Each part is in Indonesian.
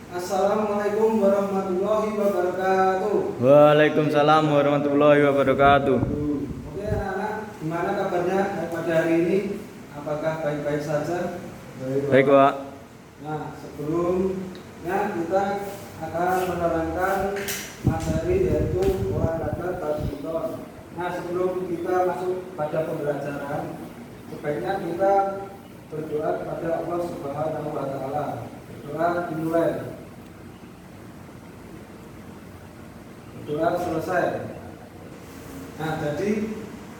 Assalamualaikum warahmatullahi wabarakatuh. Waalaikumsalam warahmatullahi wabarakatuh. Oke anak-anak, gimana kabarnya pada hari ini? Apakah baik-baik saja? Baik, Pak. Nah, sebelumnya kita akan menerangkan materi yaitu olahraga badminton. Nah, sebelum kita masuk pada pembelajaran, sebaiknya kita berdoa kepada Allah Subhanahu wa taala. Doa dimulai. Doa selesai. Nah, jadi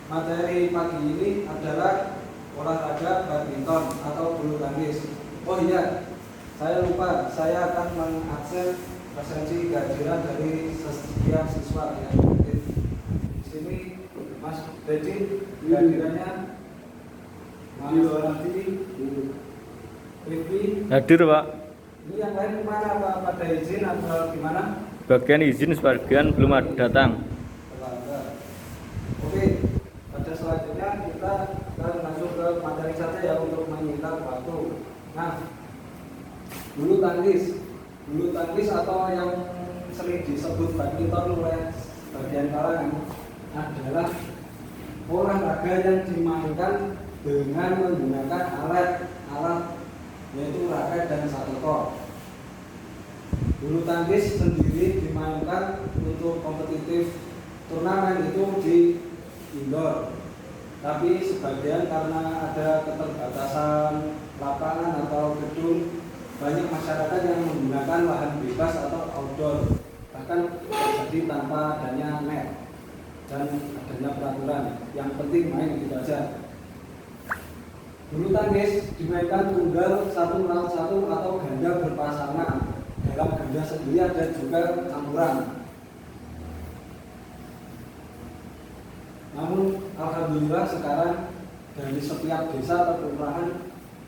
materi pagi ini adalah olahraga badminton atau bulu tangkis. Oh iya, saya lupa, saya akan mengakses presensi kehadiran dari setiap siswa yang aktif. Di sini Mas Dedi kehadirannya, Mas Raffi, Rifki. Hadir, Pak. Ini yang lain kemana Pak? Pada izin atau gimana? Bagian izin, sebagian belum ada datang. Oke, pada selanjutnya kita akan masuk ke materi saja ya untuk menyita waktu. Nah, bulu tangkis atau yang sering disebut badminton oleh sebagian kalangan adalah olahraga yang dimainkan dengan menggunakan alat yaitu raket dan shuttlecock. Bulu tangkis sendiri dimainkan untuk kompetitif turnamen itu di indoor, tapi sebagian karena ada keterbatasan lapangan atau gedung, banyak masyarakat yang menggunakan lahan bebas atau outdoor, bahkan terjadi tanpa adanya net dan adanya peraturan. Yang penting main gitu aja. Bulu tangkis dimainkan tunggal 1-1 atau ganda berpasangan. Dalam ganda sendiri ada juga campuran. Namun alhamdulillah sekarang dari setiap desa atau kelurahan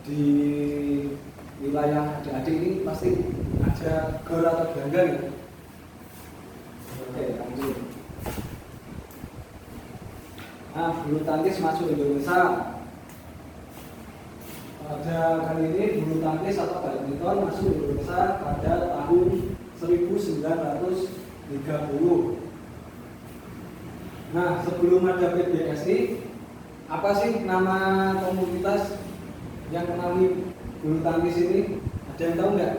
di wilayah adik-adik ini pasti ada gor atau ganda gitu. Oke, lanjut. Nah, bulu tangkis masuk Indonesia. Pada kali ini bulu tangkis atau badminton masuk Indonesia pada tahun 1930. Nah, sebelum ada PBSI, apa sih nama komunitas yang mengenali bulu tangkis ini? Ada yang tahu nggak?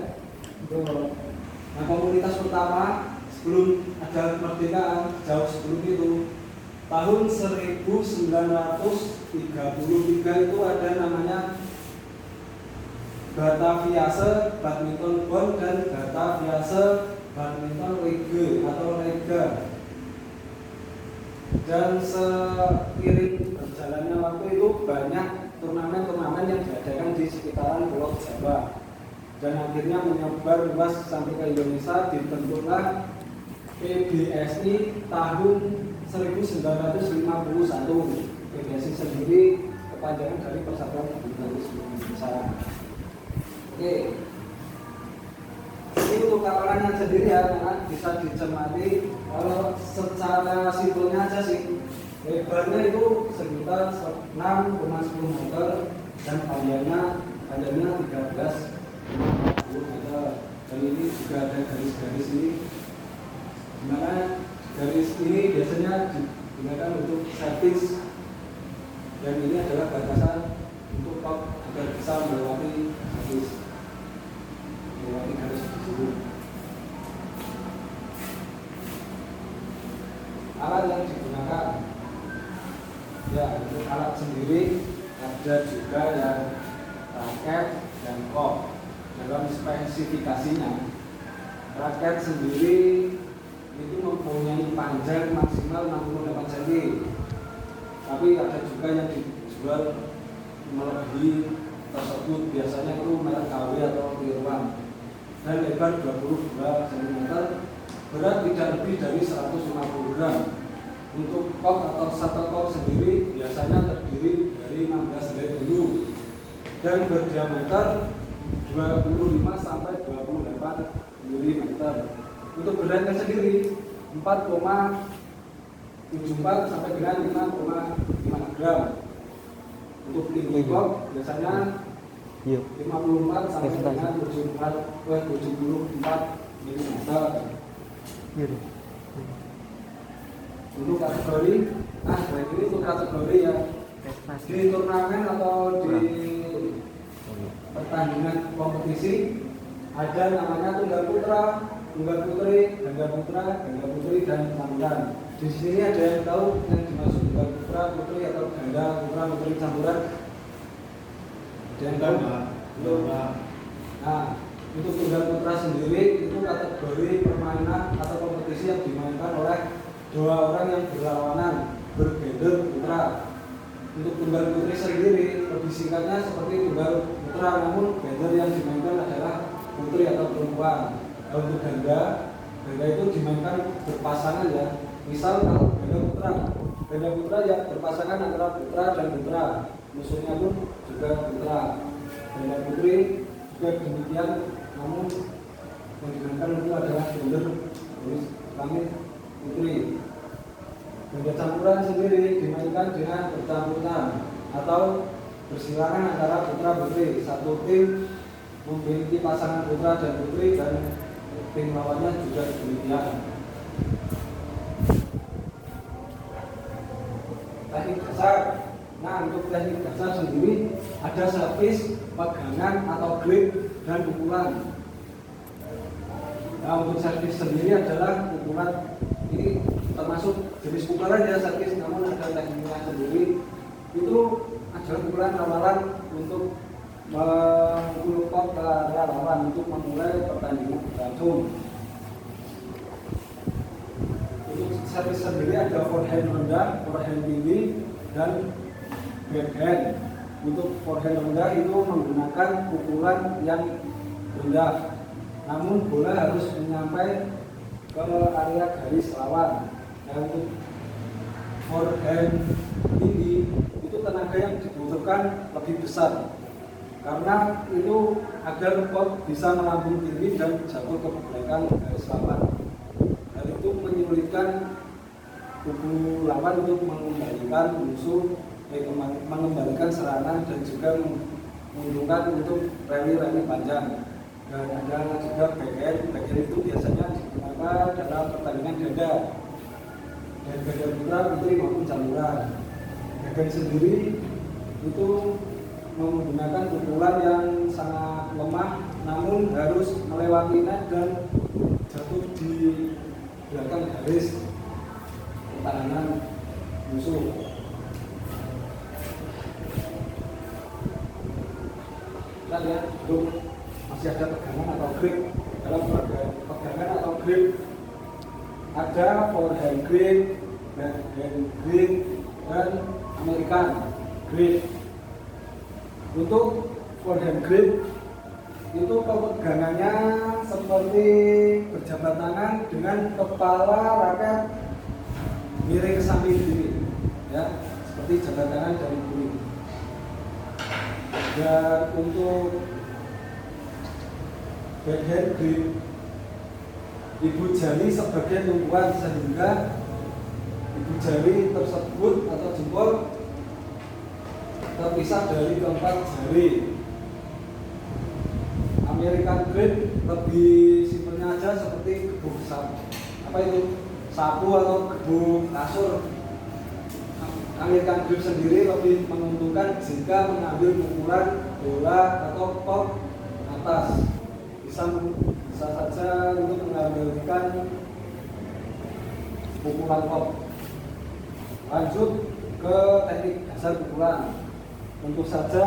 Nah, komunitas pertama sebelum ada kemerdekaan, jauh sebelum itu, tahun 1933 itu ada namanya Bataviase Badminton Bond dan Bataviase Badminton League atau Lega. Dan seiring berjalannya waktu itu banyak turnamen-turnamen yang diadakan di sekitaran Pulau Jawa, dan akhirnya menyebar luas sampai ke Indonesia. Dibentuklah PBSI tahun 1951. PBSI sendiri kepanjangan dari Persatuan Bulu Tangkis Indonesia. Oke, ini untuk kapalannya sendiri ya, karena bisa dicermati. Kalau secara simpelnya aja sih, lebarnya itu sekitar 6,10 meter dan panjangnya 13,50 meter. Dan ini juga ada garis-garis ini, dimana garis ini biasanya digunakan untuk servis, dan ini adalah batasan untuk top agar bisa melewati garis tersebut. Alat yang digunakan, ya untuk alat sendiri ada juga yang raket dan kok. Dalam spesifikasinya, raket sendiri itu mempunyai panjang maksimal 68 cm, tapi ada juga yang dijual melebihi tersebut, biasanya itu merek KW atau Tiruan, dan lebar 22 cm, berat tidak lebih dari 150 gram. Untuk kok atau shuttlecock sendiri biasanya terdiri dari 16 helai dulu dan berdiameter 25 sampai 28 mm. Untuk beratnya sendiri 4,74 sampai dengan 5,5 gram. Untuk tinggi kok biasanya Iya. 54 sampai dengan 74 mm. Iya. Untuk kategori, nah baik ini untuk kategori ya di turnamen atau di pertandingan kompetisi ada namanya tunggal putra, tunggal putri, ganda putra, ganda putri dan campuran. Di sini ada yang tahu yang dimaksud tunggal putra, putri atau ganda putra, putri, campuran? Ada yang tahu? Belum. Nah, untuk tunggal putra sendiri itu kategori permainan atau kompetisi yang dimainkan oleh dua orang yang berlawanan bergender putra. Untuk tunggal putri sendiri lebih singkatnya seperti tunggal putra, namun gender yang dimainkan adalah putri atau perempuan. Untuk ganda itu dimainkan berpasangan ya. Misal kalau ganda putra yang berpasangan antara putra dan putra, musuhnya pun juga putra. Ganda putri juga demikian, namun yang dimainkan itu adalah gender kelamin putri. Ganda campuran sendiri dimainkan dengan bercampuran atau bersilangan antara putra putri. Satu tim memiliki pasangan putra dan putri dan tim lawannya juga demikian. Teknik dasar. Nah, untuk teknik dasar sendiri ada servis, pegangan atau grip dan pukulan. Nah, untuk servis sendiri adalah pukulan. Ini termasuk jenis pukulan ya servis, namun ada tekniknya sendiri. Itu adalah pukulan awalan untuk memukul kop ke area lawan untuk memulai pertandingan berlangsung. Untuk servis sendiri ada forehand rendah, forehand tinggi, dan backhand. Untuk forehand rendah itu menggunakan pukulan yang rendah, namun bola harus menyampai ke area garis lawan. Dan untuk forehand tinggi itu tenaga yang dibutuhkan lebih besar, karena itu agar kop bisa melambung tinggi dan jatuh ke belakang garis lawan. Hal itu menyulitkan kubu lawan untuk mengembalikan musuh, mengembalikan serangan dan juga menguntungkan untuk rally panjang. Dan ada juga backhand itu biasanya digunakan dalam pertandingan ganda dan ganda putra, putri maupun campuran. Backhand sendiri itu menggunakan pukulan yang sangat lemah, namun harus melewati net dan jatuh di belakang garis pertahanan musuh. Kita lihat untuk masih ada pegangan atau grip. Dalam pegangan atau grip ada forehand grip, backhand grip, dan American grip. Untuk forehand grip itu pegangannya seperti berjabat tangan dengan kepala raket miring ke samping kiri, ya, seperti jabat tangan dari kiri. Dan untuk backhand grip, ibu jari sebagai tumpuan sehingga ibu jari tersebut atau jempol terpisah dari keempat jari. American grip lebih simpelnya aja seperti gebuk sapu. Apa itu? Sapu atau gebuk kasur. American grip sendiri lebih menguntungkan jika mengambil pukulan bola atau kop atas. Bisa saja untuk mengambilkan pukulan kop. Lanjut ke teknik dasar pukulan. Tentu saja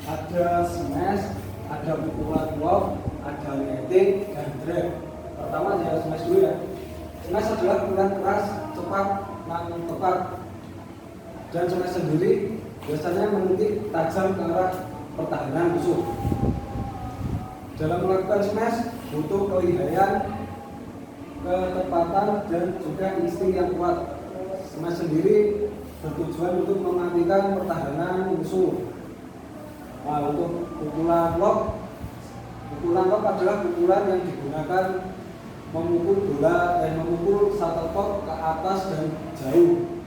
ada smash, ada pukulan lob, ada netting, dan drag. Pertama saya smash dulu ya. Smash adalah pukulan keras, cepat, dan tepat. Dan smash sendiri biasanya menunjuk tajam ke arah pertahanan musuh. Dalam melakukan smash butuh kelihayan, ketepatan, dan juga insting yang kuat. Smash sendiri bertujuan untuk mematikan pertahanan musuh. Nah, untuk pukulan lob adalah pukulan yang digunakan memukul shuttlecock ke atas dan jauh.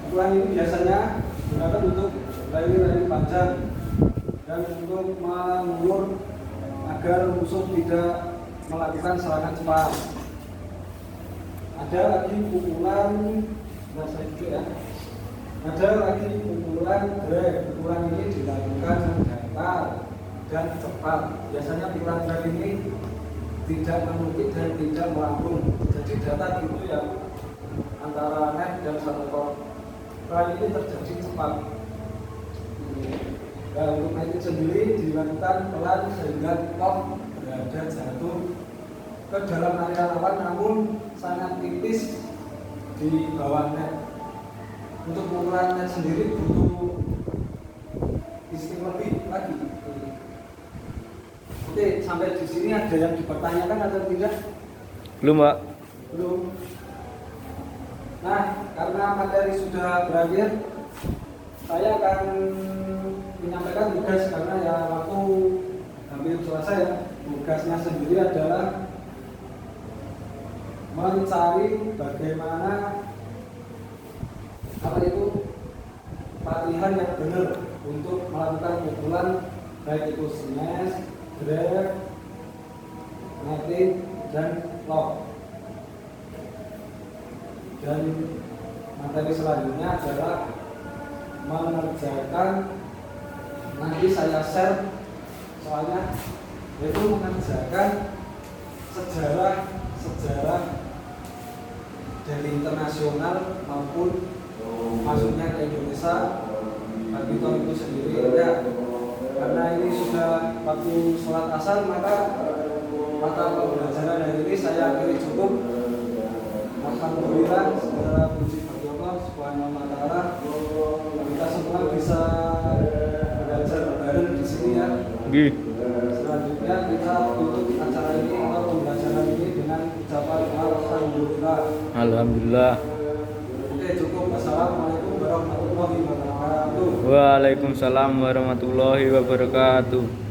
Pukulan ini biasanya digunakan untuk rally panjang dan untuk mengulur agar musuh tidak melakukan serangan cepat. Ada lagi pukulan, bahasa itu ya. Ada lagi pukulan drag. Pukulan ini dilakukan datar dan cepat. Biasanya pukulan drag ini tidak menukik dan tidak melambung. Jadi datar itu ya antara net dan satu kor. Pukulan ini terjadi cepat. Dan untuk net sendiri dilakukan pelan sehingga top berada jatuh ke dalam area lawan, namun sangat tipis di bawah net. Untuk pukulan net sendiri butuh insting lebih lagi. Oke, sampai di sini ada yang dipertanyakan atau tidak? Belum, Pak. Belum. Nah, karena materi sudah berakhir, saya akan menyampaikan tugas karena ya waktu hampir selesai ya. Tugasnya sendiri adalah mencari bagaimana latihan yang benar untuk melakukan pukulan baik itu smash, grab, netting, dan lock. Dan materi selanjutnya adalah mengerjakan, nanti saya share soalnya, yaitu mengerjakan sejarah dari internasional maupun masuknya ke Indonesia badminton itu sendiri ya. Karena ini sudah waktu sholat asar, maka mata pembelajaran hari ini saya akhiri cukup. Alhamdulillah, segala puji bagi Allah Subhanahu wa Ta'ala, kita semua bisa belajar bareng di sini ya. Selanjutnya kita tutup acara ini atau pembelajaran ini dengan ucapan Alhamdulillah. Alhamdulillah. Oke, cukup. Assalamualaikum warahmatullahi wabarakatuh. Waalaikumsalam warahmatullahi wabarakatuh.